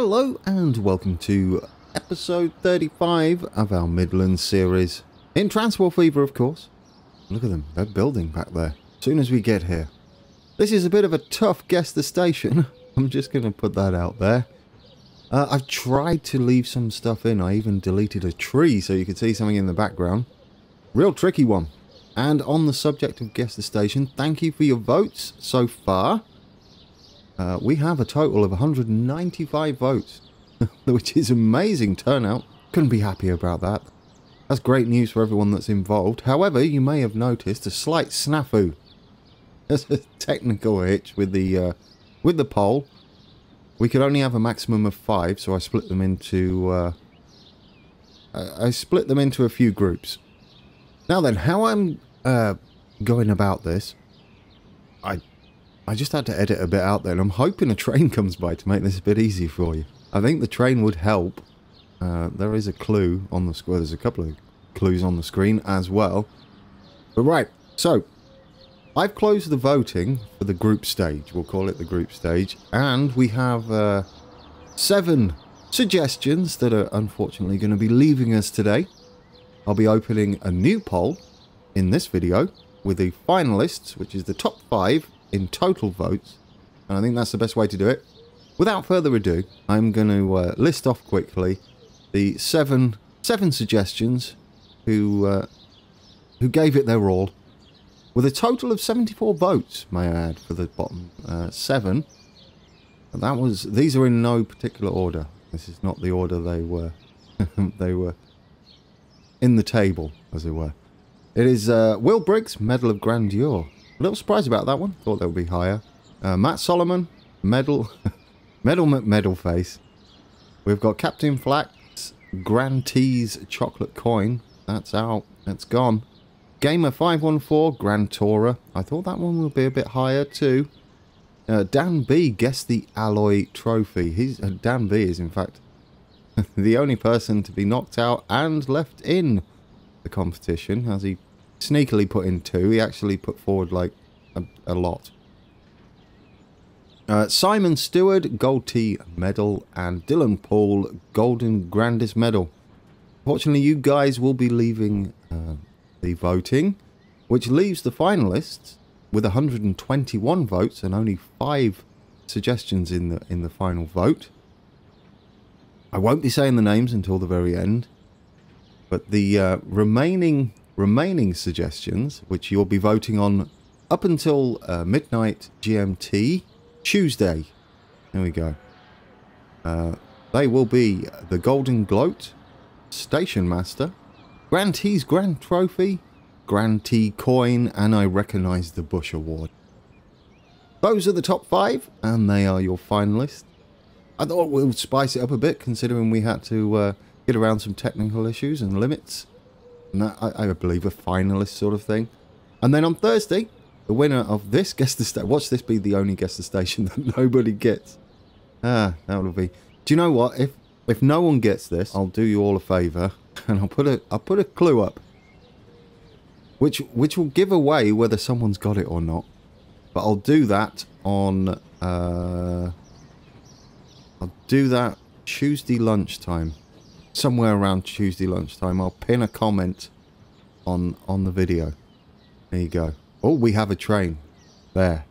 Hello and welcome to episode 35 of our Midlands series. In Transport Fever, of course. Look at them, they're building back there. As soon as we get here. This is a bit of a tough guess the station. I'm just going to put that out there. I've tried to leave some stuff in. I even deleted a tree so you could see something in the background. Real tricky one. And on the subject of guess the station, thank you for your votes so far. We have a total of 195 votes, which is amazing turnout. Couldn't be happier about that. That's great news for everyone that's involved. However, you may have noticed a slight snafu. There's a technical hitch with the poll. We could only have a maximum of 5, so I split them into a few groups. Now then, how I'm going about this, I just had to edit a bit out there, and I'm hoping a train comes by to make this a bit easier for you. I think the train would help. There is a clue on the screen. There's a couple of clues on the screen as well. But right, so I've closed the voting for the group stage. We'll call it the group stage. And we have 7 suggestions that are unfortunately going to be leaving us today. I'll be opening a new poll in this video with the finalists, which is the top 5 in total votes, and I think that's the best way to do it. Without further ado, I'm going to list off quickly the seven suggestions who gave it their all, with a total of 74 votes, may I add, for the bottom 7. And these are in no particular order. This is not the order they were they were in the table, as it were. It is Will Briggs, Medal of Grandeur. A little surprised about that one. Thought they would be higher. Matt Solomon, Medal Face. We've got Captain Flax, Grand T's Chocolate Coin. That's out. That's gone. Gamer 514, Grand Tourer. I thought that one would be a bit higher too. Dan B guessed the Alloy Trophy. Dan B is in fact the only person to be knocked out and left in the competition, as he sneakily put in 2. He actually put forward like a lot. Simon Stewart, Gold T Medal, and Dylan Paul, Golden Grandis Medal. Fortunately, you guys will be leaving the voting, which leaves the finalists with 121 votes and only 5 suggestions in the final vote. I won't be saying the names until the very end, but the remaining suggestions, which you'll be voting on up until midnight GMT Tuesday. There we go. They will be the Golden Gloat, Station Master, Grand T's Grand Trophy, Grand T Coin, and I recognise the Bush Award. Those are the top 5, and they are your finalists. I thought we'll spice it up a bit, considering we had to get around some technical issues and limits. And that, I believe, a finalist sort of thing. And then on Thursday, the winner of this Guess the Station. Watch this be the only Guess the Station that nobody gets. That will be. Do you know what? If no one gets this, I'll do you all a favour, and I'll put a clue up, which will give away whether someone's got it or not. But I'll do that on. I'll do that Tuesday lunchtime. Somewhere around Tuesday lunchtime, I'll pin a comment on the video. There you go. Oh, we have a train. There.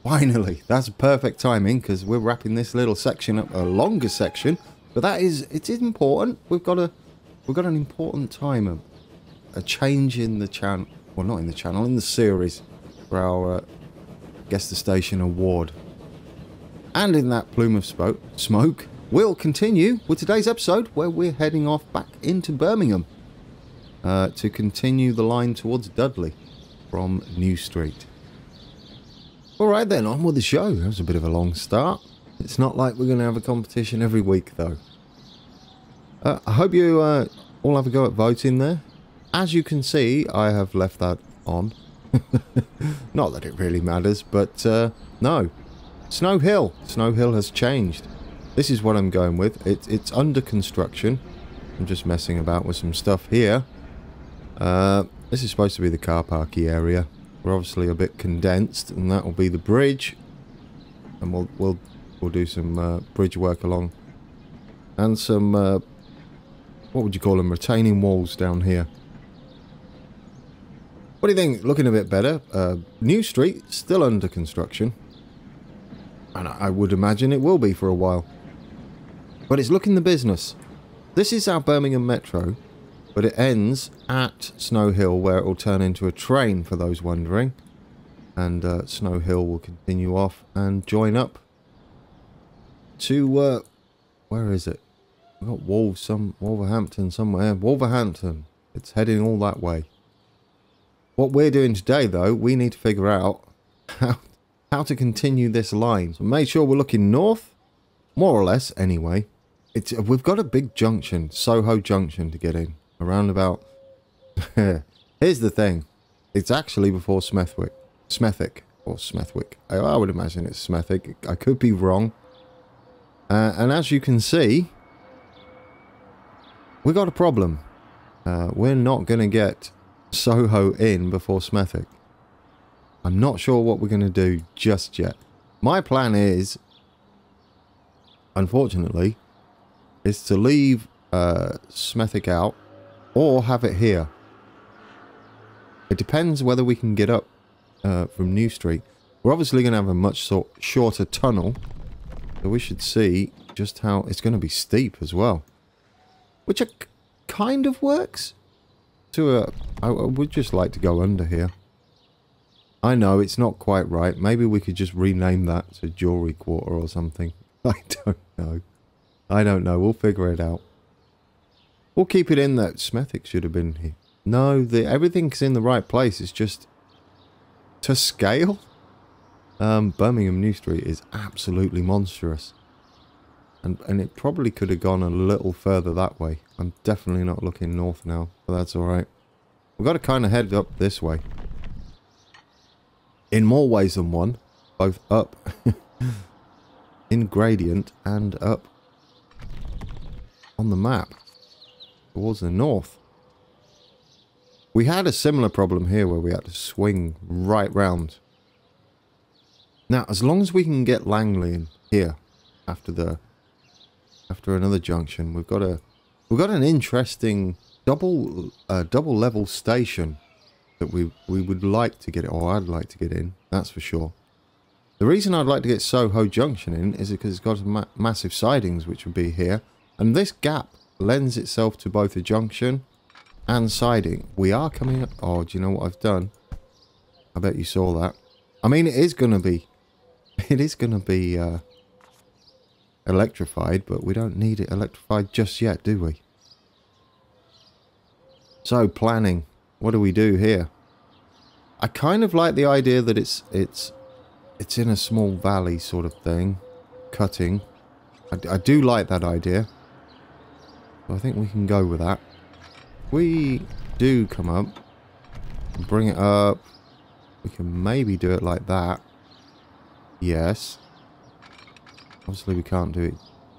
Finally. That's perfect timing, because we're wrapping this little section up, a longer section. But it's important. We've got an important time, a change in the channel. Well, not in the channel, in the series for our Guess the Station award. And in that plume of smoke, we'll continue with today's episode, where we're heading off back into Birmingham to continue the line towards Dudley from New Street. Alright then, on with the show. That was a bit of a long start. It's not like we're going to have a competition every week though. I hope you all have a go at voting there. As you can see, I have left that on. Not that it really matters, but no. Snow Hill. Snow Hill has changed. This is what I'm going with. It's under construction. I'm just messing about with some stuff here. This is supposed to be the car parky area. We're obviously a bit condensed, and that will be the bridge. And we'll do some bridge work along And some, what would you call them, retaining walls down here. What do you think? Looking a bit better. New street, still under construction. And I would imagine it will be for a while. But it's looking the business. This is our Birmingham Metro, but it ends at Snow Hill, where it will turn into a train, for those wondering. And Snow Hill will continue off and join up to, where is it? We've got Wolverhampton somewhere. Wolverhampton. It's heading all that way. What we're doing today, though, we need to figure out how to continue this line. So make sure we're looking north, more or less, anyway. We've got a big junction, Soho Junction, to get in. Around about... Here's the thing. It's actually before Smethwick. Or Smethwick. I would imagine it's Smethwick. I could be wrong. And as you can see, we got a problem. We're not going to get Soho in before Smethwick. I'm not sure what we're going to do just yet. My plan is, unfortunately, is to leave Smethwick out or have it here. It depends whether we can get up from New Street. We're obviously going to have a much shorter tunnel. So we should see just how it's going to be steep as well. Which kind of works. I would just like to go under here. I know it's not quite right. Maybe we could just rename that to Jewelry Quarter or something. I don't know. I don't know. We'll figure it out. We'll keep it in that Smethwick should have been here. No, everything's in the right place. It's just to scale. Birmingham New Street is absolutely monstrous. And it probably could have gone a little further that way. I'm definitely not looking north now, but that's alright. We've got to kind of head up this way. In more ways than one. Both up in gradient and up on the map towards the north. We had a similar problem here where we had to swing right round. Now, as long as we can get Langley in here after another junction, we've got an interesting double level station that we would like to get it, or I'd like to get in. That's for sure. The reason I'd like to get Soho Junction in is because it's got massive sidings, which would be here, and this gap lends itself to both a junction and siding. We are coming up. Oh, do you know what I've done? I bet you saw that. I mean, it is going to be electrified, but we don't need it electrified just yet, do we? So, planning. What do we do here? I kind of like the idea that it's in a small valley sort of thing. Cutting. I do like that idea. So I think we can go with that. We do come up and bring it up. We can maybe do it like that. Yes. Obviously we can't do it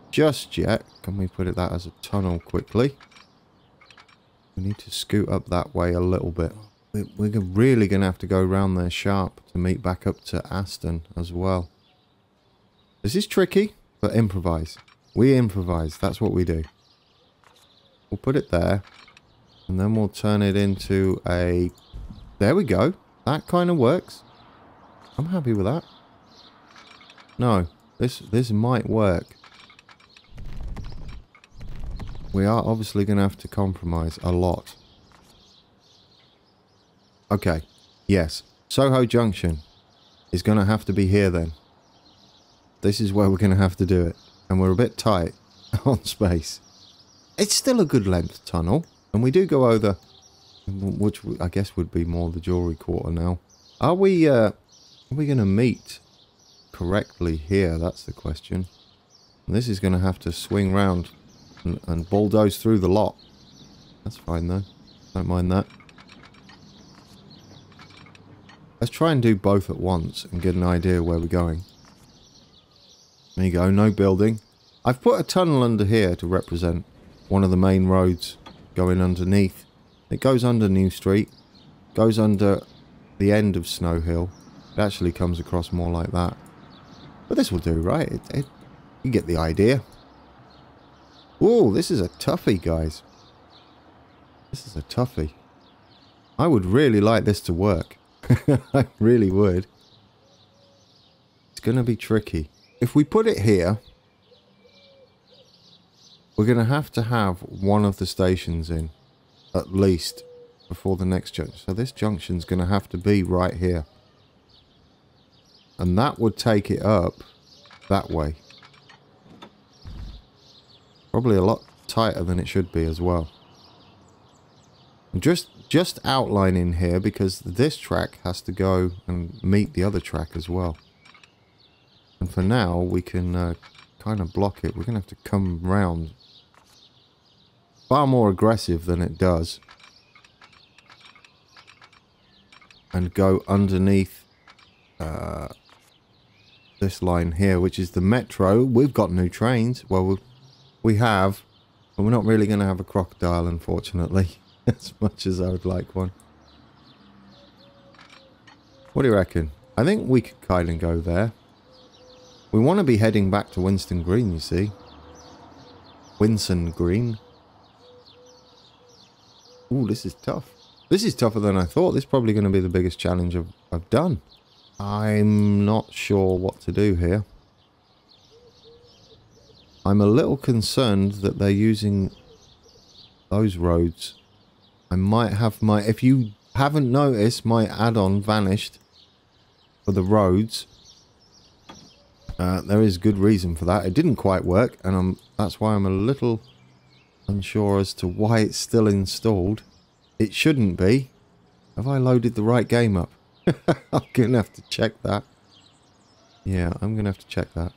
just yet. Can we put that as a tunnel quickly? We need to scoot up that way a little bit. We're really going to have to go round there sharp to meet back up to Aston as well. This is tricky, but improvise. We improvise. That's what we do. We'll put it there. And then we'll turn it into a... There we go. That kind of works. I'm happy with that. No. This might work. We are obviously going to have to compromise a lot. Okay. Yes. Soho Junction is going to have to be here then. This is where we're going to have to do it. And we're a bit tight on space. It's still a good length tunnel. And we do go over, which I guess would be more the Jewelry Quarter now. Are we going to meet correctly here? That's the question. And this is going to have to swing round and bulldoze through the lot. That's fine though. Don't mind that. Let's try and do both at once and get an idea where we're going. There you go, no building. I've put a tunnel under here to represent one of the main roads going underneath. It goes under New Street, goes under the end of Snow Hill. It actually comes across more like that. But this will do, right? You get the idea. Oh, this is a toughie, guys. This is a toughie. I would really like this to work. I really would. It's going to be tricky. If we put it here, we're going to have one of the stations in, at least, before the next junction. So this junction's going to have to be right here. And that would take it up that way. Probably a lot tighter than it should be as well. I'm just outlining here because this track has to go and meet the other track as well. And for now, we can kind of block it. We're going to have to come round far more aggressive than it does. And go underneath this line here, which is the metro. We've got new trains. Well, we have, but we're not really going to have a crocodile, unfortunately, as much as I would like one. What do you reckon? I think we could kind of go there. We want to be heading back to Winston Green, you see. Winson Green. Ooh, this is tough. This is tougher than I thought. This is probably going to be the biggest challenge I've done. I'm not sure what to do here. I'm a little concerned that they're using those roads. I might have my... If you haven't noticed, my add-on vanished for the roads. There is good reason for that. It didn't quite work, and that's why I'm a little unsure as to why it's still installed. It shouldn't be. Have I loaded the right game up? I'm going to have to check that. Yeah, I'm going to have to check that.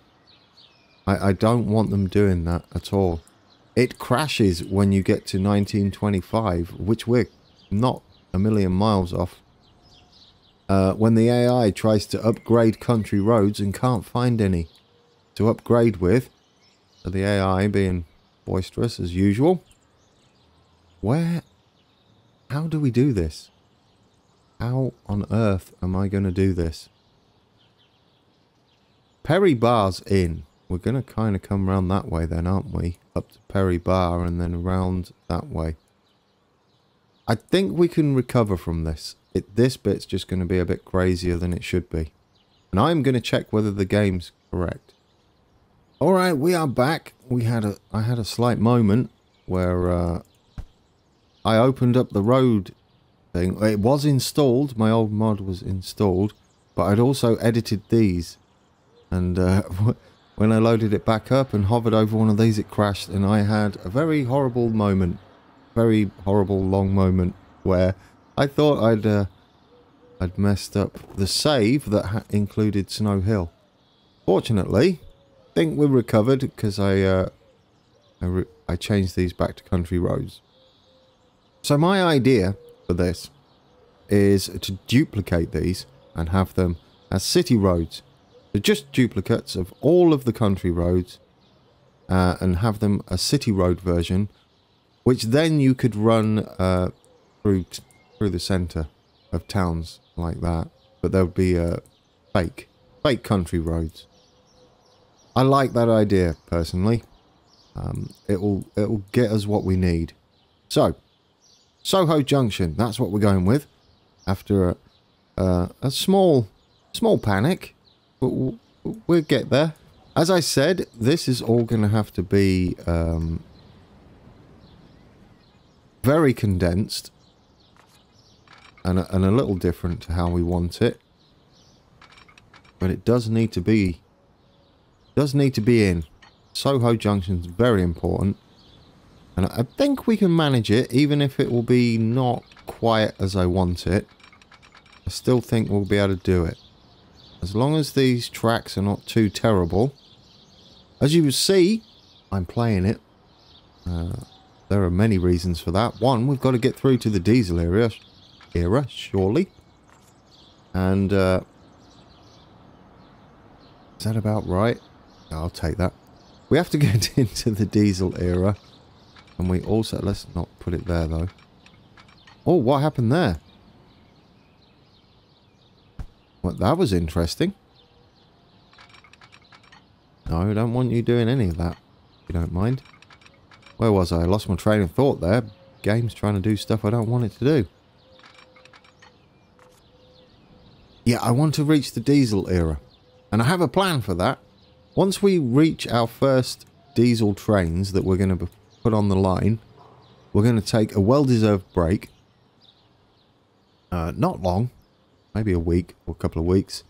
I don't want them doing that at all. It crashes when you get to 1925, which we're not a million miles off. When the AI tries to upgrade country roads and can't find any to upgrade with. So the AI being boisterous as usual. How do we do this? How on earth am I going to do this? Perry Bar's in. We're going to kind of come around that way then, aren't we? Up to Perry Bar and then around that way. I think we can recover from this. This bit's just going to be a bit crazier than it should be. And I'm going to check whether the game's correct. Alright, we are back. I had a slight moment where I opened up the road thing. It was installed. My old mod was installed. But I'd also edited these. And when I loaded it back up and hovered over one of these, it crashed. And I had a very horrible moment. Very horrible long moment where I thought I'd messed up the save that included Snow Hill. Fortunately, I think we recovered because I changed these back to country roads. So my idea for this is to duplicate these and have them as city roads. So just duplicates of all of the country roads and have them a city road version, which then you could run through the centre of towns like that. But there would be fake country roads. I like that idea personally. It'll get us what we need. So Soho Junction, that's what we're going with. After a small panic, but we'll get there. As I said, this is all going to have to be very condensed and a little different to how we want it. But it does need to be in. Soho Junction's very important. And I think we can manage it, even if it will be not quite as I want it. I still think we'll be able to do it. As long as these tracks are not too terrible. As you will see, I'm playing it. There are many reasons for that. One, we've got to get through to the diesel era, surely. And, is that about right? I'll take that. We have to get into the diesel era. And we also... Let's not put it there, though. Oh, what happened there? Well, that was interesting. No, I don't want you doing any of that. If you don't mind. Where was I? I lost my train of thought there. Game's trying to do stuff I don't want it to do. Yeah, I want to reach the diesel era. And I have a plan for that. Once we reach our first diesel trains that we're going to put on the line, we're going to take a well-deserved break. Not long. Maybe a week or a couple of weeks.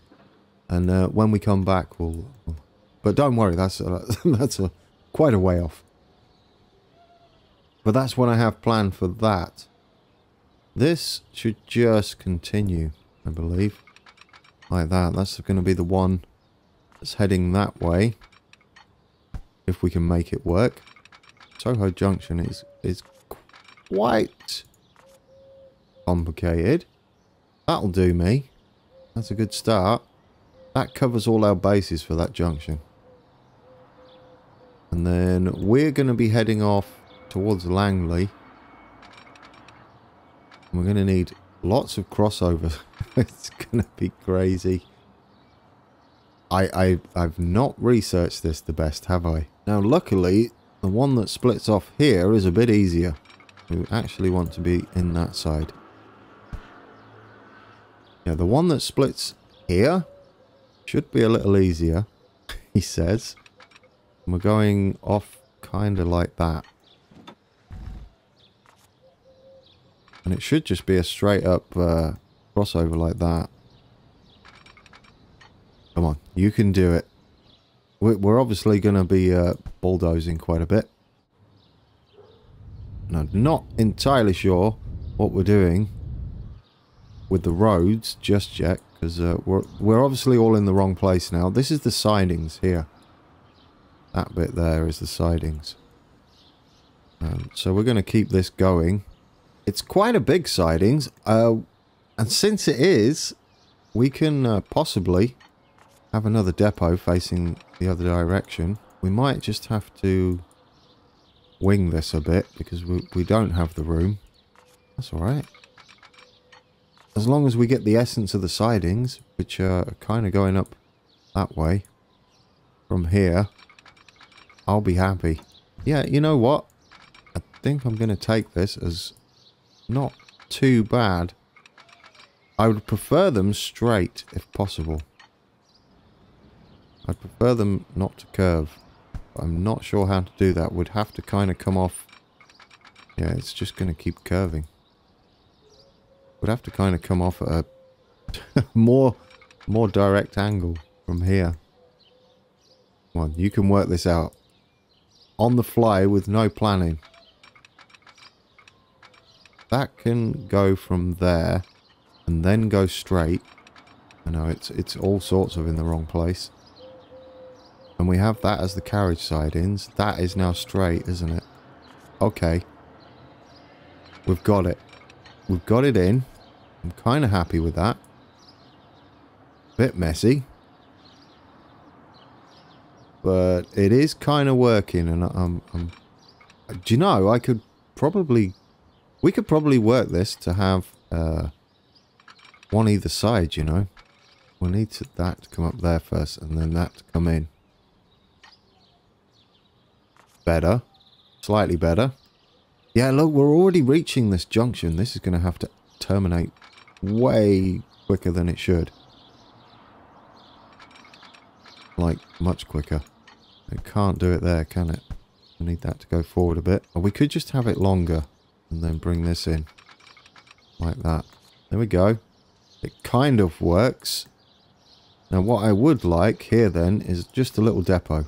And when we come back, we'll... But don't worry, that's quite a way off. But that's what I have planned for that. This should just continue, I believe. Like that. That's going to be the one that's heading that way. If we can make it work. Soho Junction is quite complicated. That'll do me. That's a good start. That covers all our bases for that junction. And then we're going to be heading off towards Langley. We're going to need lots of crossovers. It's going to be crazy. I've not researched this the best, have I? Now, luckily, the one that splits off here is a bit easier. We actually want to be in that side. Yeah, the one that splits here should be a little easier, he says. And we're going off kind of like that. And it should just be a straight up crossover like that. Come on, you can do it. We're obviously going to be bulldozing quite a bit. And I'm not entirely sure what we're doing with the roads just yet. Because we're obviously all in the wrong place now. This is the sidings here. That bit there is the sidings. So we're going to keep this going. It's quite a big sidings. And since it is, we can possibly have another depot facing the other direction. We might just have to wing this a bit because we don't have the room. That's alright. As long as we get the essence of the sidings, which are kind of going up that way from here, I'll be happy. Yeah, you know what? I think I'm going to take this as not too bad. I would prefer them straight if possible. I'd prefer them not to curve. But I'm not sure how to do that. Would have to kind of come off. Yeah, it's just going to keep curving. Would have to kind of come off at a more direct angle from here. Come on, you can work this out. On the fly with no planning. That can go from there and then go straight. I know it's all sorts of in the wrong place. And we have that as the carriage sidings. That is now straight, isn't it? Okay. We've got it. We've got it in. I'm kind of happy with that. Bit messy. But it is kind of working, and do you know, we could probably work this to have one either side, you know. We'll need that to come up there first, and then that to come in. Better. Slightly better. Yeah, look, we're already reaching this junction. This is going to have to terminate way quicker than it should. Like, much quicker. It can't do it there, can it? We need that to go forward a bit. Or we could just have it longer and then bring this in. Like that. There we go. It kind of works. Now, what I would like here then is just a little depot.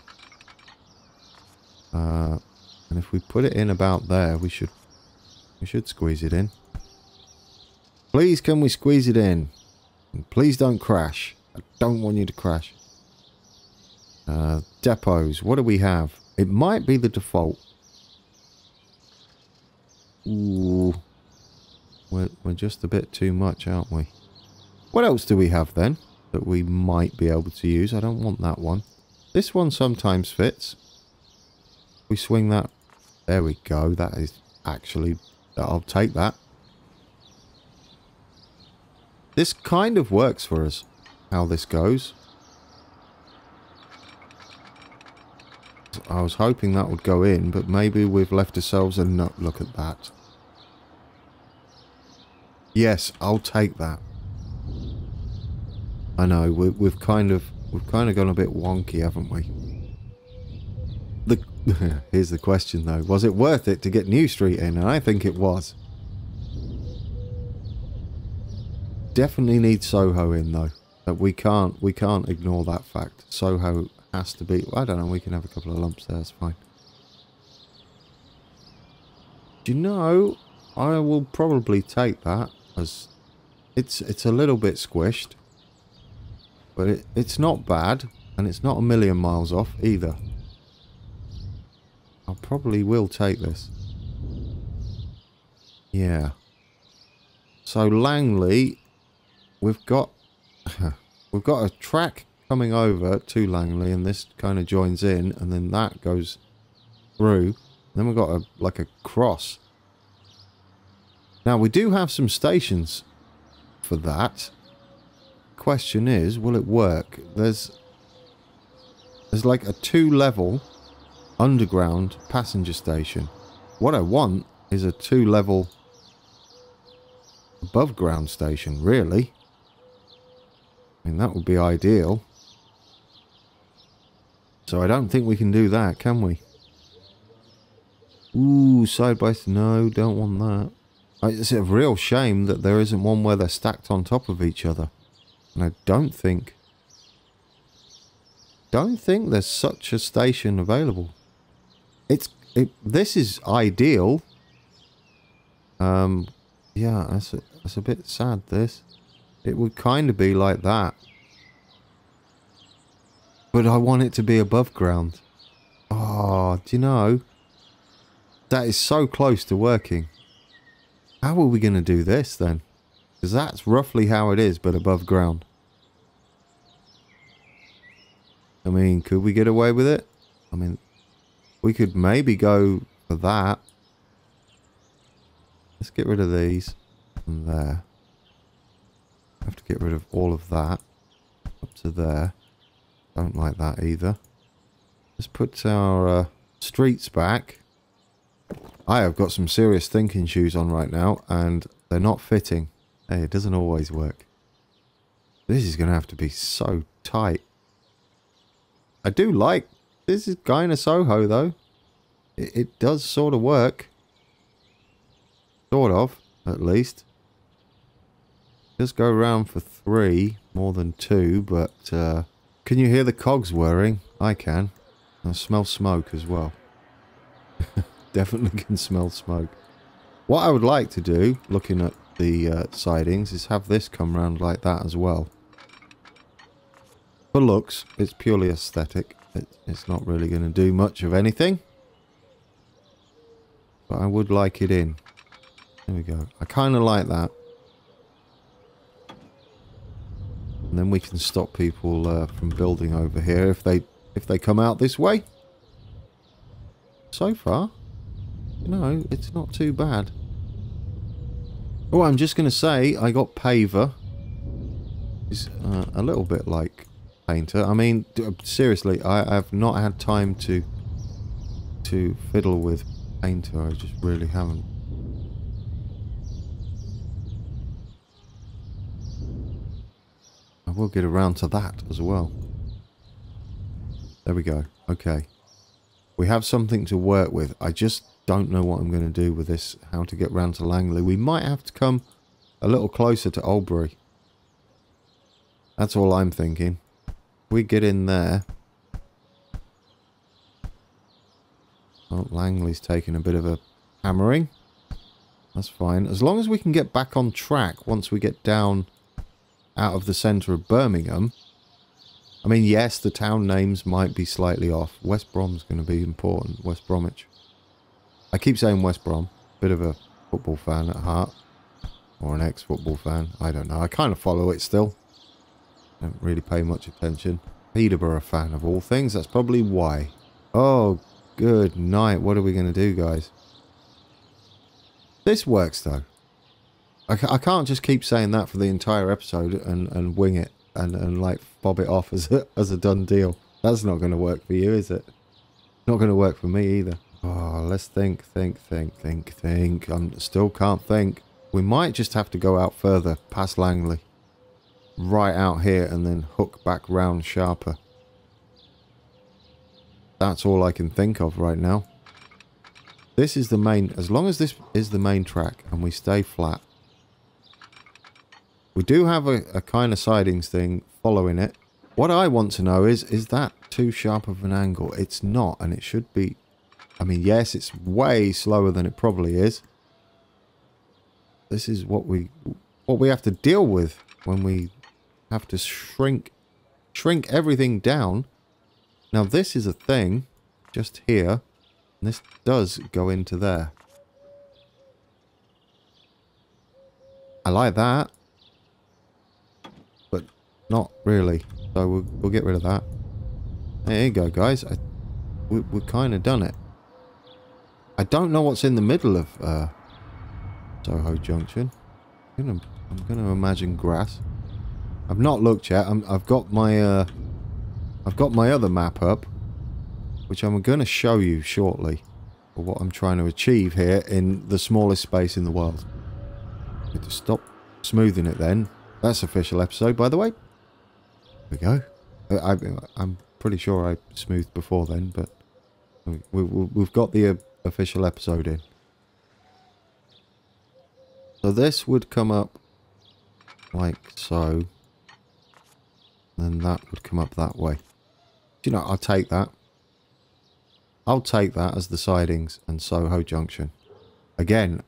And if we put it in about there, we should squeeze it in. Please, can we squeeze it in? And please don't crash. I don't want you to crash. Depots. What do we have? It might be the default. Ooh. We're just a bit too much, aren't we? What else do we have then that we might be able to use? I don't want that one. This one sometimes fits. We swing that. There we go. That is actually... I'll take that. This kind of works for us, how this goes. I was hoping that would go in, but maybe we've left ourselves a nut. Look at that. Yes, I'll take that. I know we've kind of gone a bit wonky, haven't we? Here's the question though: was it worth it to get New Street in? And I think it was. Definitely need Soho in though. But we can't ignore that fact. Soho has to be. I don't know. We can have a couple of lumps there. It's fine. Do you know? I will probably take that as it's a little bit squished, but it's not bad, and it's not a million miles off either. I probably will take this. Yeah. So Langley, we've got a track coming over to Langley, and this kind of joins in, and then that goes through. Then we've got like a cross. Now we do have some stations for that. Question is, will it work? There's like a 2-level underground passenger station. What I want is a 2-level above ground station, really. I mean, that would be ideal. So I don't think we can do that, can we? Ooh, side by side. No, don't want that. It's a real shame that there isn't one where they're stacked on top of each other. And I don't think there's such a station available. This is ideal. Yeah, that's a bit sad, this. It would kind of be like that. But I want it to be above ground. Oh, do you know? That is so close to working. How are we going to do this then? Because that's roughly how it is, but above ground. I mean, could we get away with it? I mean, we could maybe go for that. Let's get rid of these. And there. Have to get rid of all of that. Up to there. Don't like that either. Let's put our streets back. I have got some serious thinking shoes on right now, and they're not fitting. Hey, it doesn't always work. This is going to have to be so tight. I do like... This is kind of Soho, though. It does sort of work. Sort of, at least. Just go around for 3, more than 2, but... can you hear the cogs whirring? I can. I smell smoke as well. Definitely can smell smoke. What I would like to do, looking at the sidings, is have this come round like that as well. For looks, it's purely aesthetic. It's not really going to do much of anything. But I would like it in. There we go. I kind of like that. And then we can stop people from building over here if they come out this way. So far, you know, it's not too bad. Oh, I'm just going to say, I got paver. It's a little bit like painter. I mean, seriously, I've not had time to fiddle with painter. I just really haven't. I will get around to that as well. There we go. Okay. We have something to work with. I just don't know what I'm going to do with this. How to get round to Langley. We might have to come a little closer to Oldbury. That's all I'm thinking. We get in there. Oh, Langley's taking a bit of a hammering. That's fine. As long as we can get back on track once we get down out of the centre of Birmingham. I mean, yes, the town names might be slightly off. West Brom's going to be important. West Bromwich. I keep saying West Brom. Bit of a football fan at heart. Or an ex-football fan. I don't know. I kind of follow it still. Don't really pay much attention. Peterborough fan of all things. That's probably why. Oh, good night. What are we going to do, guys? This works, though. I can't just keep saying that for the entire episode and wing it. And like fob it off as a done deal. That's not going to work for you, is it? Not going to work for me either. Oh, let's think. I still can't think. We might just have to go out further, past Langley. Right out here and then hook back round sharper. That's all I can think of right now. This is the main... As long as this is the main track and we stay flat. We do have a kind of sidings thing following it. What I want to know is that too sharp of an angle? It's not, and it should be... I mean, yes, it's way slower than it probably is. This is what we have to deal with when we have to shrink everything down. Now, this is a thing just here, and this does go into there. I like that, but not really. So we'll get rid of that. There you go, guys. We've kind of done it. I don't know what's in the middle of Soho Junction. I'm gonna imagine grass. I've not looked yet. I've got my other map up, which I'm gonna show you shortly. For what I'm trying to achieve here in the smallest space in the world. I have to stop smoothing it then. That's official episode, by the way. There we go. I'm pretty sure I smoothed before then, but we've got the official episode in. So this would come up like so. And that would come up that way. You know, I'll take that. I'll take that as the sidings and Soho Junction. Again,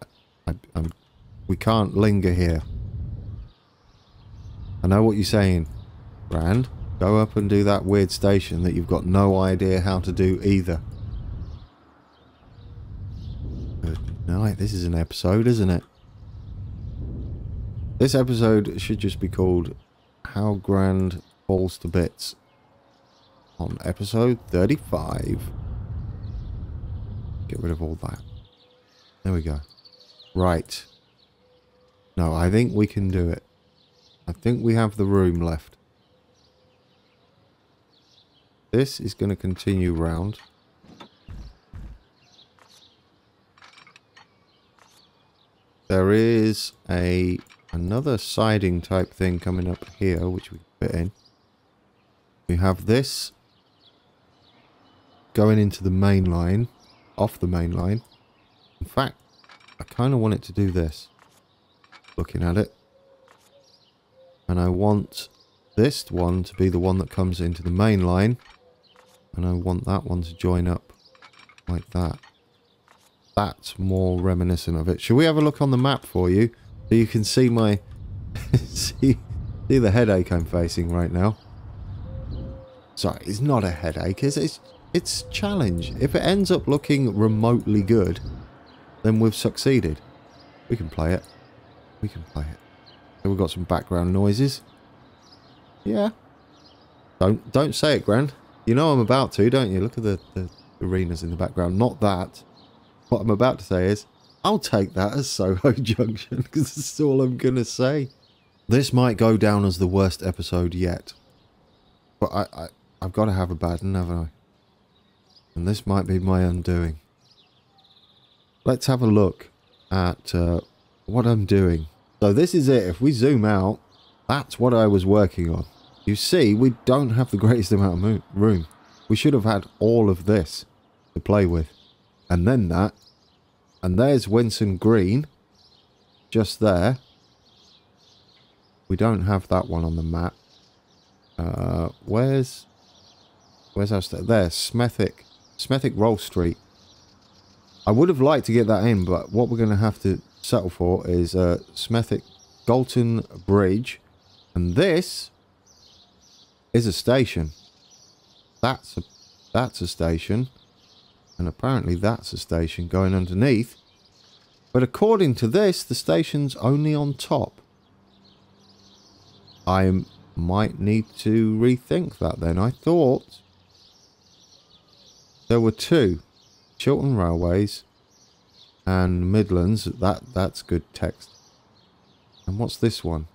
we can't linger here. I know what you're saying, Brand. Go up and do that weird station that you've got no idea how to do either. Good night. This is an episode, isn't it? This episode should just be called How Grand Falls to Bits. On episode 35. Get rid of all that. There we go. Right. No, I think we can do it. I think we have the room left. This is going to continue round. There is another siding type thing coming up here, which we can fit in. We have this going into the main line, off the main line. In fact, I kind of want it to do this. Looking at it. And I want this one to be the one that comes into the main line. And I want that one to join up like that. That's more reminiscent of it. Should we have a look on the map for you? So you can see my... see the headache I'm facing right now. Sorry, it's not a headache. It's challenge. If it ends up looking remotely good, then we've succeeded. We can play it. We can play it. So we've got some background noises. Yeah. Don't say it, Gran. You know I'm about to, don't you? Look at the arenas in the background. Not that. What I'm about to say is, I'll take that as Soho Junction, because that's all I'm going to say. This might go down as the worst episode yet. But I've got to have a bad one, haven't I? And this might be my undoing. Let's have a look at what I'm doing. So this is it. If we zoom out, that's what I was working on. You see, we don't have the greatest amount of room. We should have had all of this to play with. And then that. And there's Winson Green. Just there. We don't have that one on the map. Where's our... There, Smethwick Roll Street. I would have liked to get that in, but what we're going to have to settle for is Smethwick Galton Bridge. And this is a station. That's a station. And apparently that's a station going underneath. But according to this, the station's only on top. I might need to rethink that then. I thought there were two. Chiltern Railways and Midlands. That's good text. And what's this one?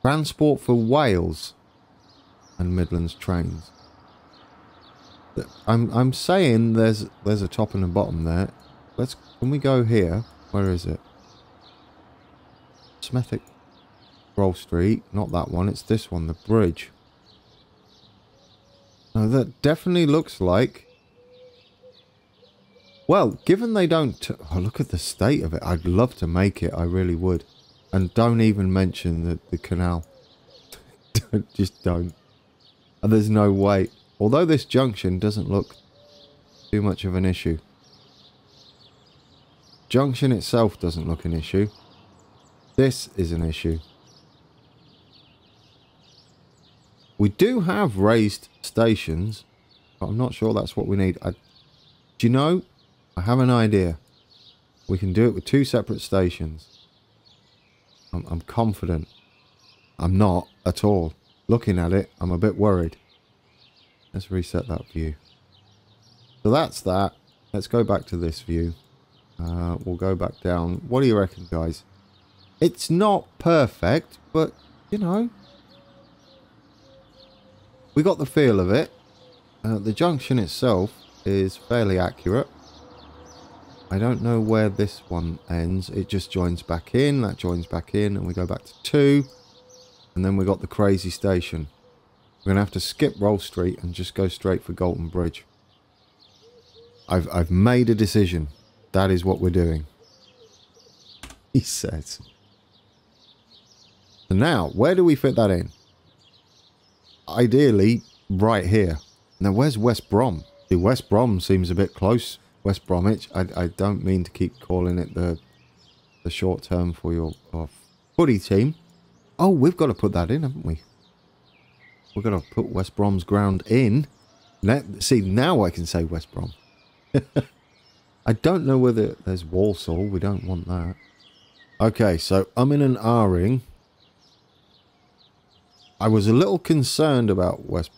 Transport for Wales and Midlands trains. I'm saying there's a top and a bottom there. Can we go here? Where is it? Smethwick Roll Street, not that one, it's this one, the bridge. No, that definitely looks like... Well, given they don't... Oh, look at the state of it. I'd love to make it, I really would. And don't even mention the canal. Just don't. And there's no way. Although this junction doesn't look too much of an issue. Junction itself doesn't look an issue. This is an issue. We do have raised stations, but I'm not sure that's what we need. Do you know? I have an idea. We can do it with 2 separate stations. I'm confident. I'm not at all. Looking at it, I'm a bit worried. Let's reset that view. So that's that. Let's go back to this view. We'll go back down. What do you reckon, guys? It's not perfect, but, you know, we got the feel of it. The junction itself is fairly accurate. I don't know where this one ends. It just joins back in. That joins back in, and we go back to 2. And then we got the crazy station. We're going to have to skip Roll Street and just go straight for Galton Bridge. I've made a decision. That is what we're doing. He says. So now, where do we fit that in? Ideally, right here. Now, where's West Brom? See, West Brom seems a bit close. West Bromwich. I don't mean to keep calling it the short term for your footy team. Oh, we've got to put that in, haven't we? We've got to put West Brom's ground in. See, now I can say West Brom. I don't know whether there's Walsall. We don't want that. Okay, so I'm in an R-ring. I was a little concerned about West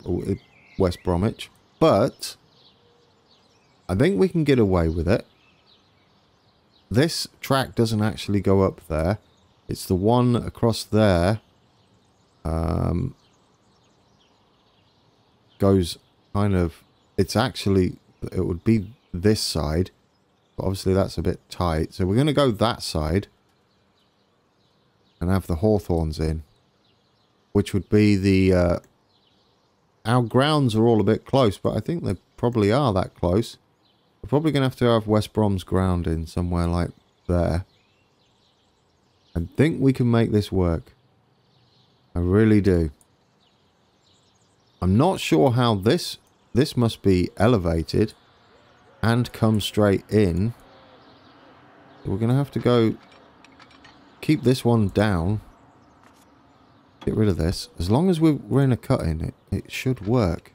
Bromwich, but I think we can get away with it. This track doesn't actually go up there. It's the one across there. Goes kind of... It's actually... It would be this side. But obviously that's a bit tight. So we're going to go that side. And have the Hawthorns in. Which would be the... our grounds are all a bit close. But I think they probably are that close. We're probably going to have West Brom's ground in somewhere like there. I think we can make this work. I really do. I'm not sure how this must be elevated and come straight in. We're going to have to go keep this one down. Get rid of this. As long as we're in a cut in, it should work.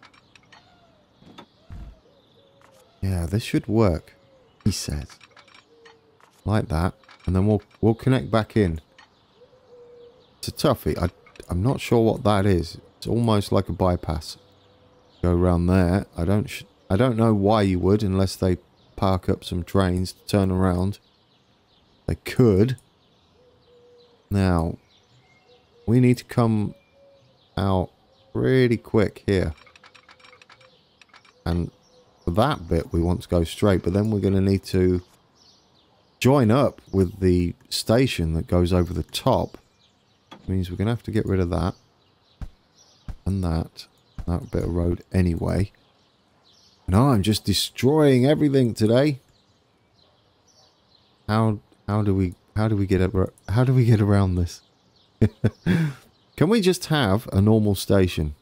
Yeah, this should work, he says. Like that. And then we'll connect back in. It's a toughie. I'm not sure what that is. It's almost like a bypass. Go around there. I don't know why you would unless they park up some trains to turn around. They could. Now, we need to come out pretty quick here. And for that bit, we want to go straight. But then we're going to need to join up with the station that goes over the top. Means we're going to have to get rid of that. And that bit of road anyway. No, I'm just destroying everything today. How do we get around this? Can we just have a normal station?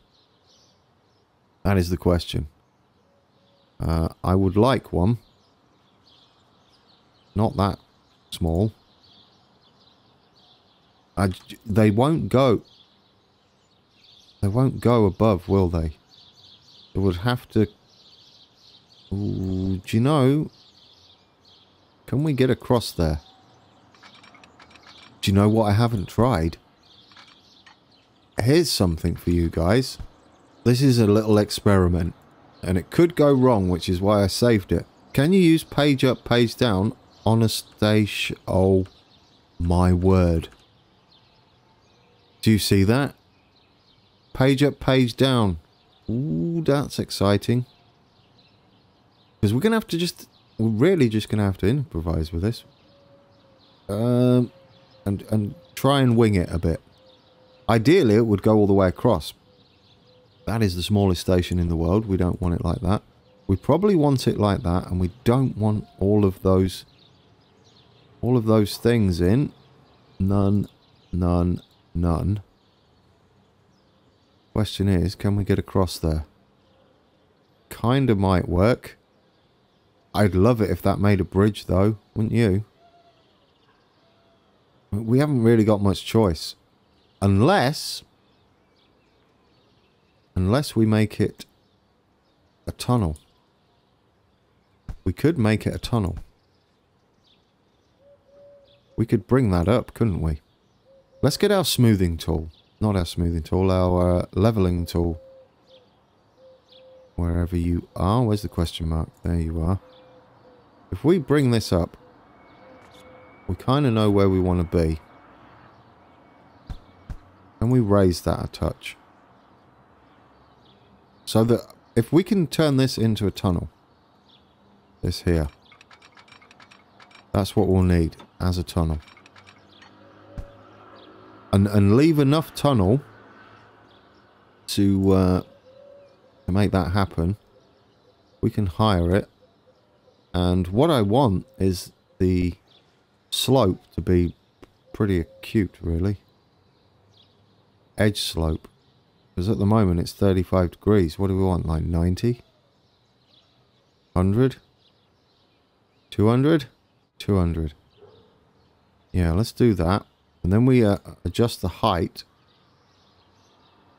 That is the question. I would like one. Not that small. They won't go. They won't go above, will they? It would have to... Ooh, do you know... Can we get across there? Do you know what I haven't tried? Here's something for you guys. This is a little experiment. And it could go wrong, which is why I saved it. Can you use page up, page down on a station? Oh, my word. Do you see that? Page up, page down. Ooh, that's exciting. Because we're going to have to just... We're really just going to have to improvise with this. And try and wing it a bit. Ideally, it would go all the way across. That is the smallest station in the world. We don't want it like that. We probably want it like that, and we don't want all of those things in. None, none, none. Question is, can we get across there? Kinda might work. I'd love it if that made a bridge, though, wouldn't you? We haven't really got much choice. Unless we make it a tunnel. We could make it a tunnel. We could bring that up, couldn't we? Let's get our smoothing tool. Not our smoothing tool, our leveling tool. Wherever you are. Where's the question mark? There you are. If we bring this up, we kind of know where we want to be. Can we raise that a touch? So that if we can turn this into a tunnel, this here, that's what we'll need as a tunnel. And leave enough tunnel to make that happen. We can hire it. And what I want is the slope to be pretty acute, really. Edge slope. Because at the moment it's 35 degrees. What do we want? Like 90? 100? 200? 200. Yeah, let's do that. And then we adjust the height.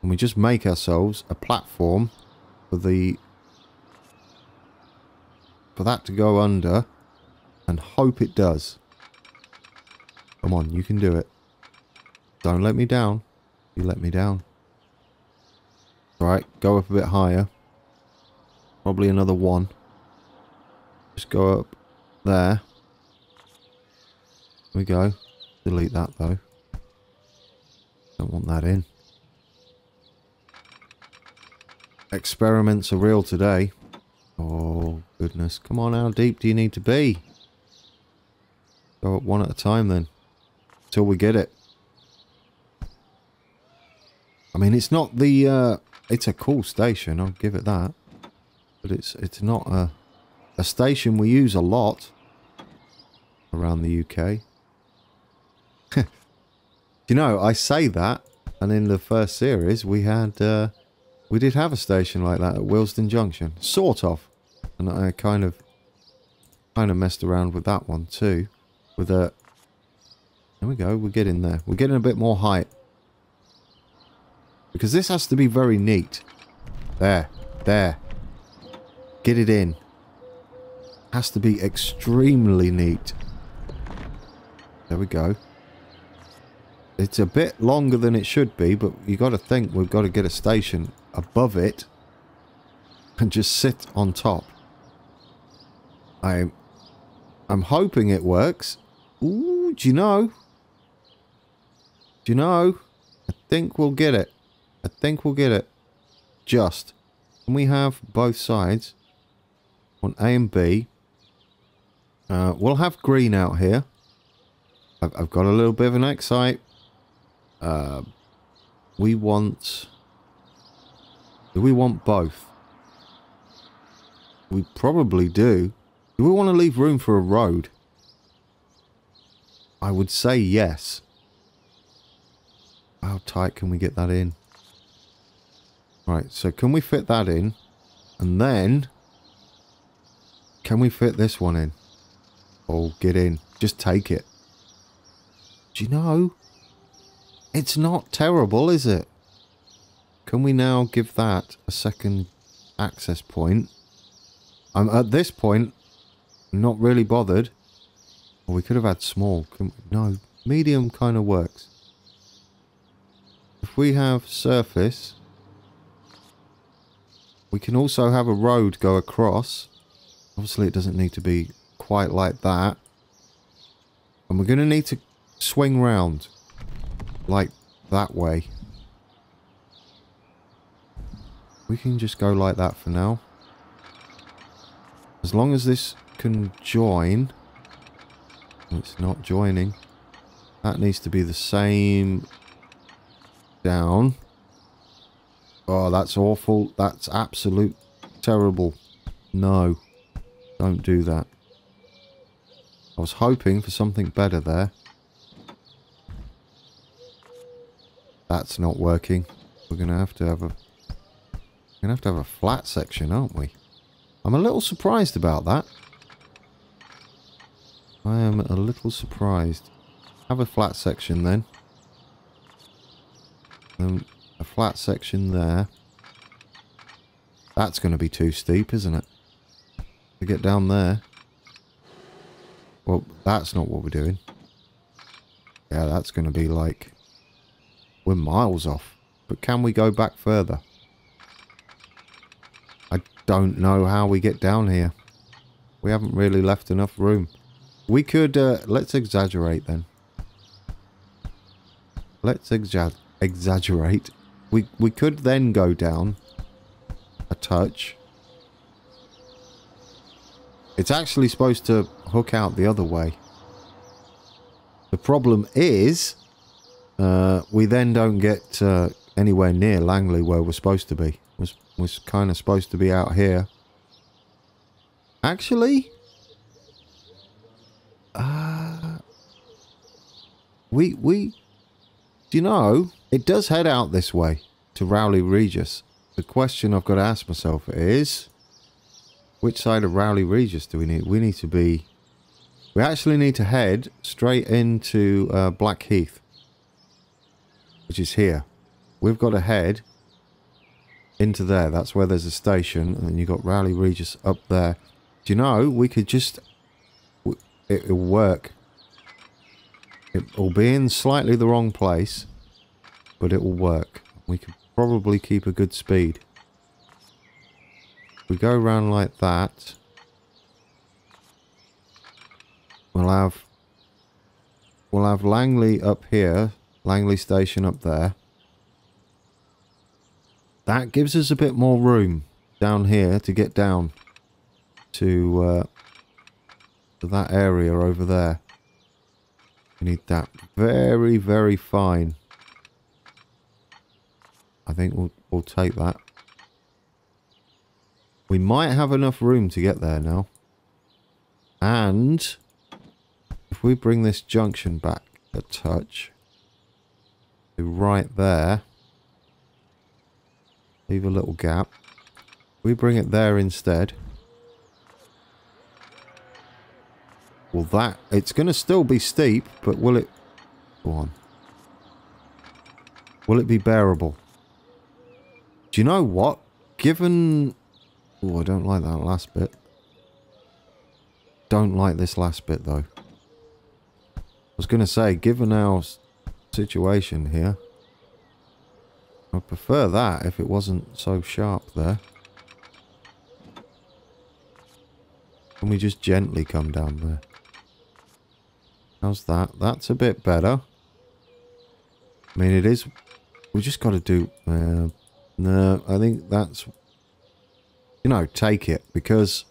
And we just make ourselves a platform for that to go under. And hope it does. Come on, you can do it. Don't let me down. You let me down. Alright, go up a bit higher. Probably another one. Just go up there. There we go. Delete that though. Don't want that in. Experiments are real today. Oh, goodness. Come on, how deep do you need to be? Go up one at a time then. Till we get it. I mean, it's not the... it's a cool station, I'll give it that. But it's not a station we use a lot around the UK. You know, I say that, and in the first series we did have a station like that at Willesden Junction, sort of, and I kind of messed around with that one too. With a, there we go, we're getting there. We're getting a bit more height because this has to be very neat. There, get it in. Has to be extremely neat. There we go. It's a bit longer than it should be, but you got to think we've got to get a station above it and just sit on top. I'm hoping it works. Ooh, do you know? I think we'll get it. Just. Can we have both sides on A and B? We'll have green out here. I've got a little bit of an excite. We want... Do we want both? We probably do. Do we want to leave room for a road? I would say yes. How tight can we get that in? Right, so can we fit that in? And then... Can we fit this one in? Oh, get in. Just take it. Do you know? It's not terrible, is it? Can we now give that a second access point? I'm at this point not really bothered. Well, we could have had small. No, medium kind of works. If we have surface, we can also have a road go across. Obviously, it doesn't need to be quite like that. And we're going to need to swing round. Like that way. We can just go like that for now. As long as this can join. It's not joining. That needs to be the same down. Oh, that's awful. That's absolute terrible. No. Don't do that. I was hoping for something better there. That's not working. We're gonna have to have a flat section, aren't we? I'm a little surprised about that. I am a little surprised. Have a flat section then. A flat section there. That's going to be too steep, isn't it? To get down there. Well, that's not what we're doing. Yeah, that's going to be like... We're miles off. But can we go back further? I don't know how we get down here. We haven't really left enough room. We could... let's exaggerate then. Let's exaggerate. We could then go down a touch. It's actually supposed to hook out the other way. The problem is we then don't get anywhere near Langley where we're supposed to be. We're kind of supposed to be out here. Actually, do you know, it does head out this way to Rowley Regis. The question I've got to ask myself is, which side of Rowley Regis do we need? We need to be... We actually need to head straight into Blackheath, which is here. We've got to head into there. That's where there's a station, and then you've got Rowley Regis up there. Do you know, we could just... It'll work. It'll be in slightly the wrong place, but it will work. We could probably keep a good speed. If we go around like that, we'll have Langley up here, Langley station up there. That gives us a bit more room down here to get down to that area over there. We need that very, very fine. I think we'll take that. We might have enough room to get there now. And if we bring this junction back a touch to right there, leave a little gap. We bring it there instead. Well, that... It's going to still be steep, but will it... Go on. Will it be bearable? Do you know what? Given... Oh, I don't like that last bit. Don't like this last bit, though. I was going to say, given our situation here, I'd prefer that if it wasn't so sharp there. Can we just gently come down there? How's that? That's a bit better. I mean, it is... We just got to do... no, I think that's... You know, take it. Because...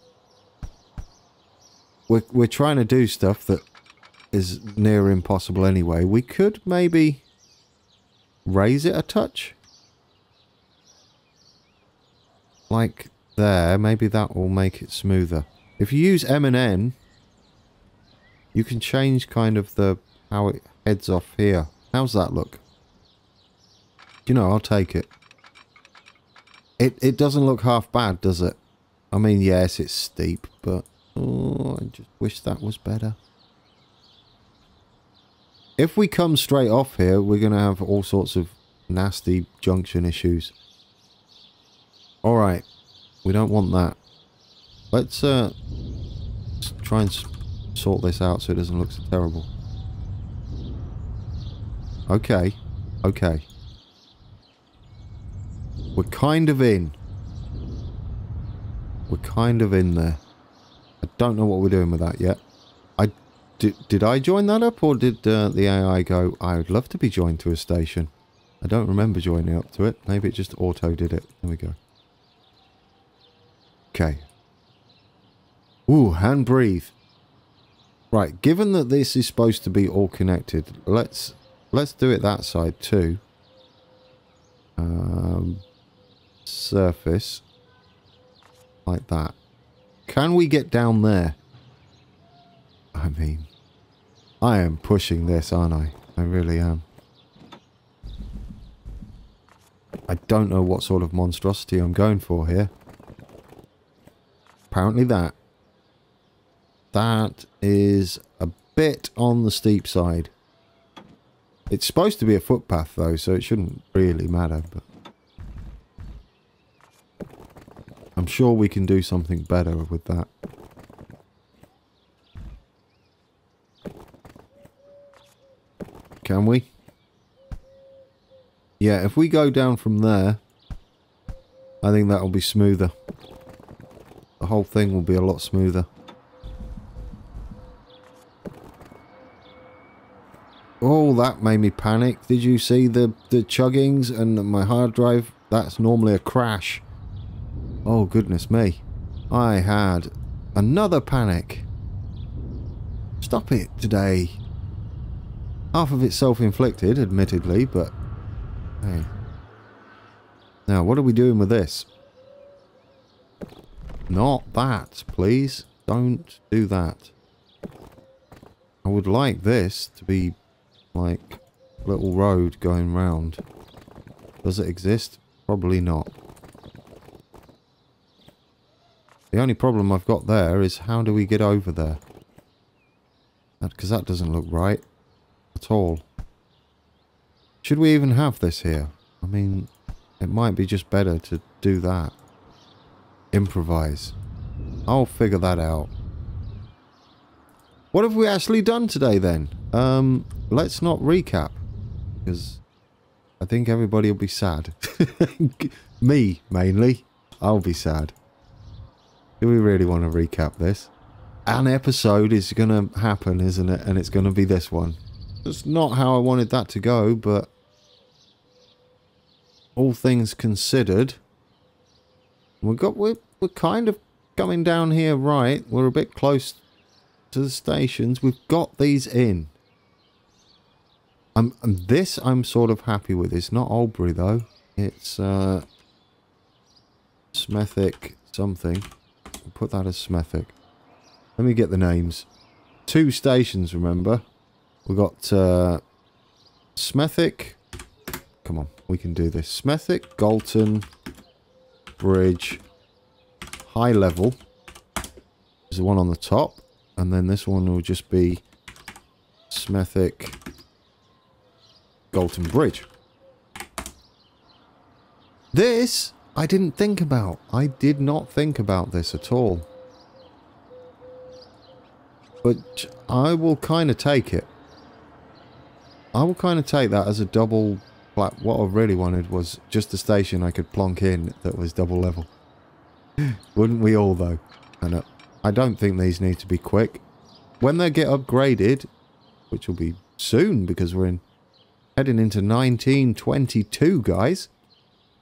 We're trying to do stuff that is near impossible anyway. We could maybe... raise it a touch. Like there. Maybe that will make it smoother. If you use M and N... You can change kind of the how it heads off here. How's that look? You know, I'll take it. It doesn't look half bad, does it? I mean, yes, it's steep, but oh, I just wish that was better. If we come straight off here, we're going to have all sorts of nasty junction issues. Alright, we don't want that. Let's try and sort this out so it doesn't look so terrible. Okay. Okay. We're kind of in. We're kind of in there. I don't know what we're doing with that yet. Did I join that up, or did the AI go, I would love to be joined to a station? I don't remember joining up to it. Maybe it just auto did it. There we go. Okay. Ooh, hand breathe. Right, given that this is supposed to be all connected, let's do it that side too. Surface. Like that. Can we get down there? I mean, I am pushing this, aren't I? I really am. I don't know what sort of monstrosity I'm going for here. Apparently that. That is a bit on the steep side. It's supposed to be a footpath though, so it shouldn't really matter, but I'm sure we can do something better with that. Can we? Yeah, if we go down from there, I think that'll be smoother. The whole thing will be a lot smoother. Oh, that made me panic. Did you see the chuggings and my hard drive? That's normally a crash. Oh, goodness me. I had another panic. Stop it today. Half of it self-inflicted, admittedly, but hey. Now, what are we doing with this? Not that, please. Don't do that. I would like this to be like a little road going round. Does it exist? Probably not. The only problem I've got there is how do we get over there? Because that doesn't look right at all. Should we even have this here? I mean, it might be just better to do that. Improvise. I'll figure that out. What have we actually done today then? Let's not recap, because I think everybody will be sad. Me, mainly. I'll be sad. Do we really want to recap this? An episode is going to happen, isn't it? And it's going to be this one. It's not how I wanted that to go, but all things considered, we're kind of coming down here right. We're a bit close to the stations. We've got these in. This I'm sort of happy with. It's not Albury though. It's Smethwick something. I'll put that as Smethwick. Let me get the names. 2 stations, remember. We've got Smethwick. Come on, we can do this. Smethwick Galton Bridge. High level. There's the one on the top. And then this one will just be Smethwick Galton Bridge. This, I didn't think about. I did not think about this at all. But I will kind of take it. I will kind of take that as a double flat. What I really wanted was just a station I could plonk in that was double level. Wouldn't we all though? And I don't think these need to be quick. When they get upgraded, which will be soon because we're heading into 1922, guys.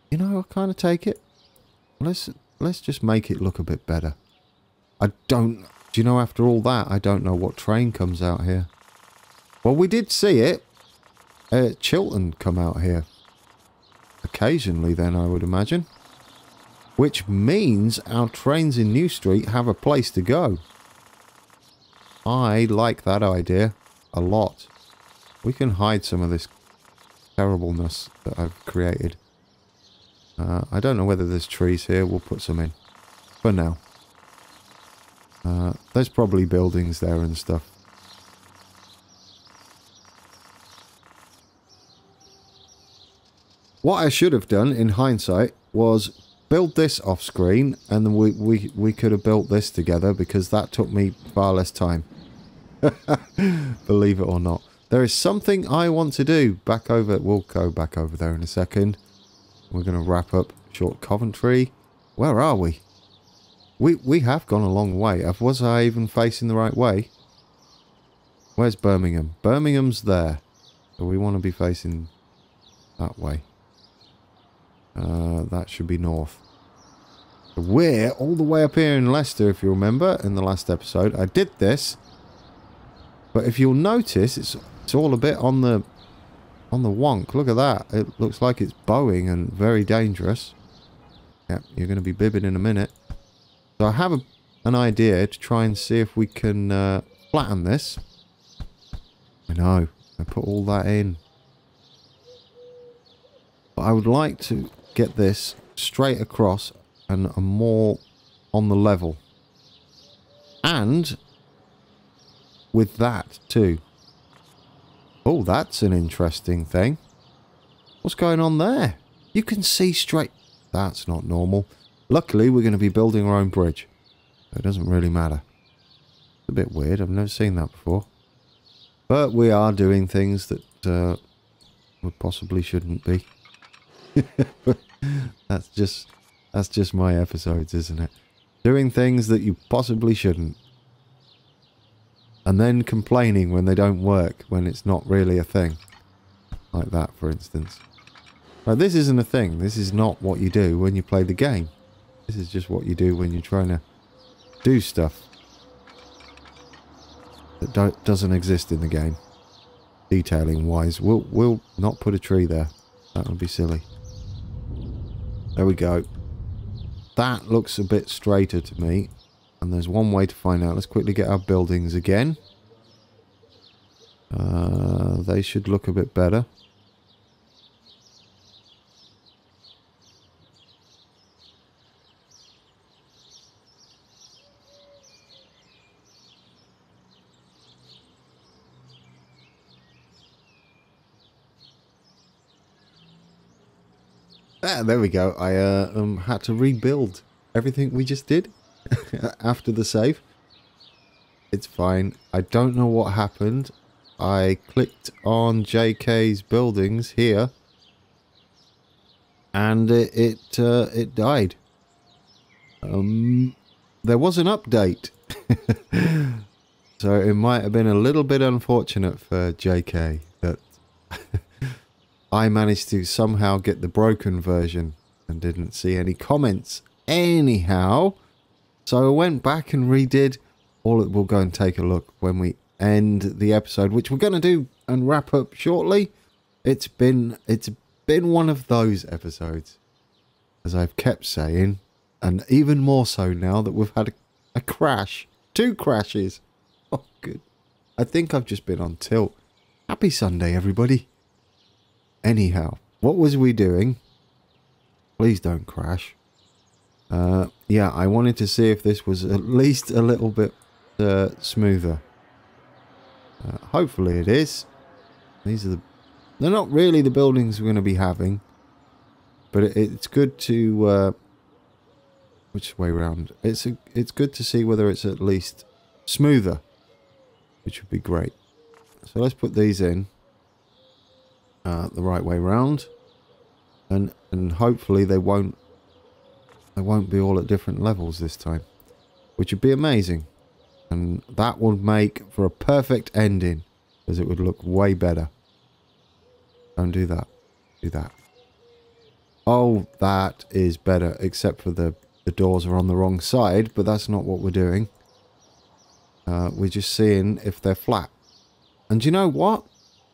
You know, I kind of take it. Let's just make it look a bit better. Do you know, after all that, I don't know what train comes out here. Well, we did see it. Chiltern come out here. Occasionally then, I would imagine. Which means our trains in New Street have a place to go. I like that idea a lot. We can hide some of this terribleness that I've created. I don't know whether there's trees here. We'll put some in. For now. There's probably buildings there and stuff. What I should have done in hindsight was build this off screen, and then we could have built this together, because that took me far less time. Believe it or not. There is something I want to do back over. We'll go back over there in a second. We're going to wrap up short Coventry. Where are we? We have gone a long way. Was I even facing the right way? Where's Birmingham? Birmingham's there. So we want to be facing that way. That should be north. We're all the way up here in Leicester, if you remember, in the last episode. I did this, but if you'll notice, it's all a bit on the wonk. Look at that. It looks like it's bowing and very dangerous. Yep, you're going to be bibbing in a minute. So I have an idea to try and see if we can flatten this. I know, I put all that in. But I would like to get this straight across and more on the level. And with that too. Oh, that's an interesting thing. What's going on there? You can see straight. That's not normal. Luckily, we're going to be building our own bridge. So it doesn't really matter. It's a bit weird. I've never seen that before. But we are doing things that we possibly shouldn't be. That's just my episodes, isn't it? Doing things that you possibly shouldn't. And then complaining when they don't work, when it's not really a thing. Like that, for instance. Now, this isn't a thing. This is not what you do when you play the game. This is just what you do when you're trying to do stuff that doesn't exist in the game. Detailing wise. We'll not put a tree there. That would be silly. There we go. That looks a bit straighter to me. And there's one way to find out. Let's quickly get our buildings again. They should look a bit better. Ah, there we go. I had to rebuild everything we just did after the save. It's fine. I don't know what happened. I clicked on JK's buildings here, and it died. There was an update, so it might have been a little bit unfortunate for JK that I managed to somehow get the broken version and didn't see any comments anyhow. So I went back and redid all. We'll go and take a look when we end the episode, which we're going to do and wrap up shortly. It's been one of those episodes, as I've kept saying, and even more so now that we've had a crash. 2 crashes. Oh, good. I think I've just been on tilt. Happy Sunday, everybody. Anyhow, what was we doing? Please don't crash. Yeah, I wanted to see if this was at least a little bit smoother. Hopefully it is. They're not really the buildings we're going to be having, but it's good to which way round? It's good to see whether it's at least smoother, which would be great. So let's put these in the right way round, and hopefully they won't be all at different levels this time, which would be amazing. And that would make for a perfect ending, because it would look way better. Don't do that. Do that. Oh, that is better, except for the doors are on the wrong side, but that's not what we're doing. We're just seeing if they're flat. And you know what?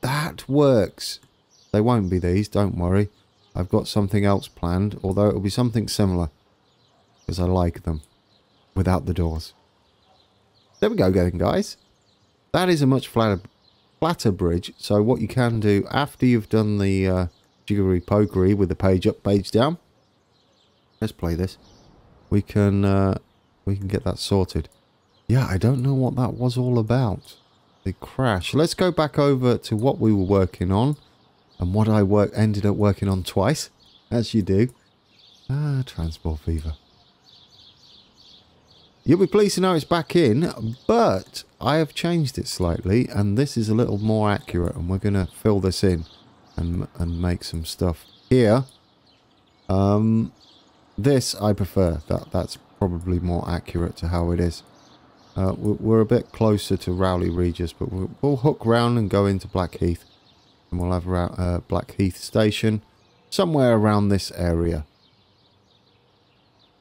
That works. They won't be these, don't worry. I've got something else planned, although it'll be something similar, because I like them without the doors. There we go again, guys. That is a much flatter bridge. So what you can do after you've done the jiggery pokery with the page up, page down. Let's play this. We can get that sorted. Yeah, I don't know what that was all about. The crash. Let's go back over to what we were working on and what I ended up working on twice, as you do. Transport fever. You'll be pleased to know it's back in, but I have changed it slightly, and this is a little more accurate, and we're going to fill this in and make some stuff here. This I prefer. That's probably more accurate to how it is. We're a bit closer to Rowley Regis, but we'll hook round and go into Blackheath, and we'll have Blackheath Station somewhere around this area.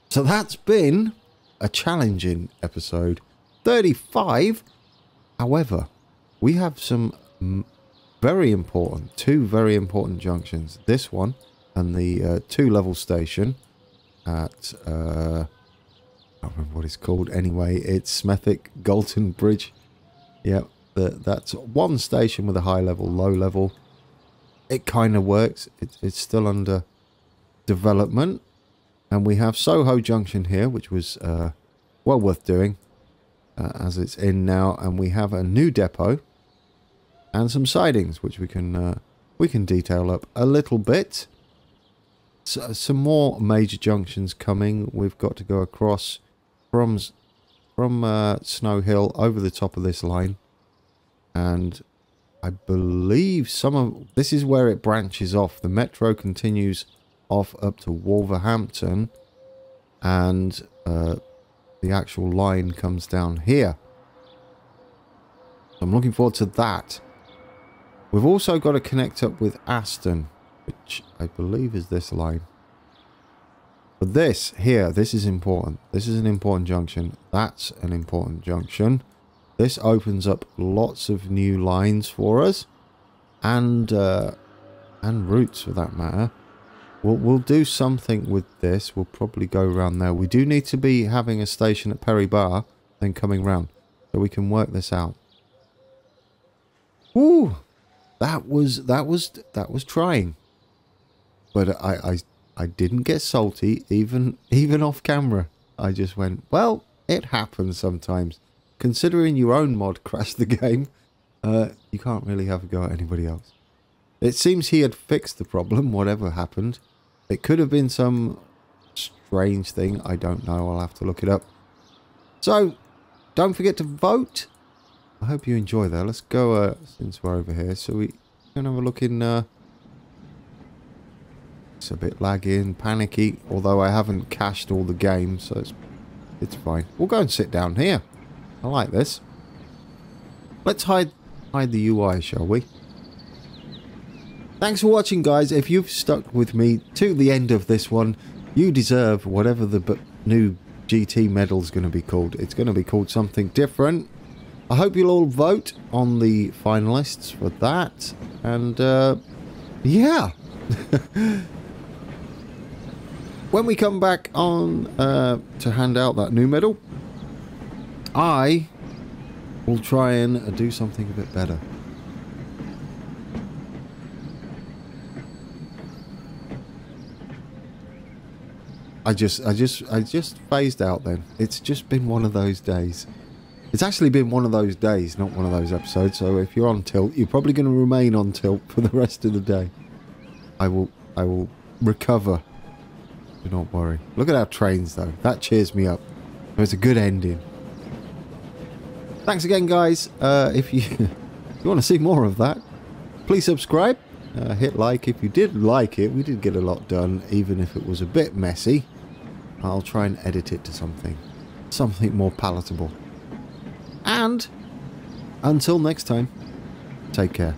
So that's been a challenging episode 35. However, we have some two very important junctions. This one and the 2-level station at, I can't remember what it's called. Anyway, it's Smethwick Galton Bridge. Yep, that's one station with a high level, low level. It kind of works. It's still under development. And we have Soho Junction here, which was well worth doing as it's in now. And we have a new depot and some sidings, which we can detail up a little bit. So, some more major junctions coming. We've got to go across from Snow Hill over the top of this line, and I believe this is where it branches off. The metro continues off up to Wolverhampton, and the actual line comes down here. I'm looking forward to that. We've also got to connect up with Aston, which I believe is this line. But this is important. This is an important junction. That's an important junction. This opens up lots of new lines for us, and routes for that matter. We'll do something with this. We'll probably go around there. We do need to be having a station at Perry Bar, then coming round, so we can work this out. Ooh, that was trying, but I didn't get salty even off camera. I just went, well, it happens sometimes. Considering your own mod crashed the game, you can't really have a go at anybody else. It seems he had fixed the problem, whatever happened. It could have been some strange thing. I don't know. I'll have to look it up. So, don't forget to vote. I hope you enjoy that. Let's go, since we're over here. So we can have a look in... It's a bit laggy, panicky, although I haven't cached all the games, so it's fine. We'll go and sit down here. I like this. Let's hide the UI, shall we? Thanks for watching, guys. If you've stuck with me to the end of this one, you deserve whatever the new GT medal is going to be called. It's going to be called something different. I hope you'll all vote on the finalists for that. And, yeah. When we come back on to hand out that new medal, I will try and do something a bit better. I just phased out then. It's just been one of those days. It's actually been one of those days, not one of those episodes. So if you're on tilt, you're probably going to remain on tilt for the rest of the day. I will recover. Do not worry. Look at our trains though. That cheers me up. It was a good ending. Thanks again, guys. If you want to see more of that, please subscribe. Hit like if you did like it. We did get a lot done, even if it was a bit messy. I'll try and edit it to something more palatable. And until next time, take care.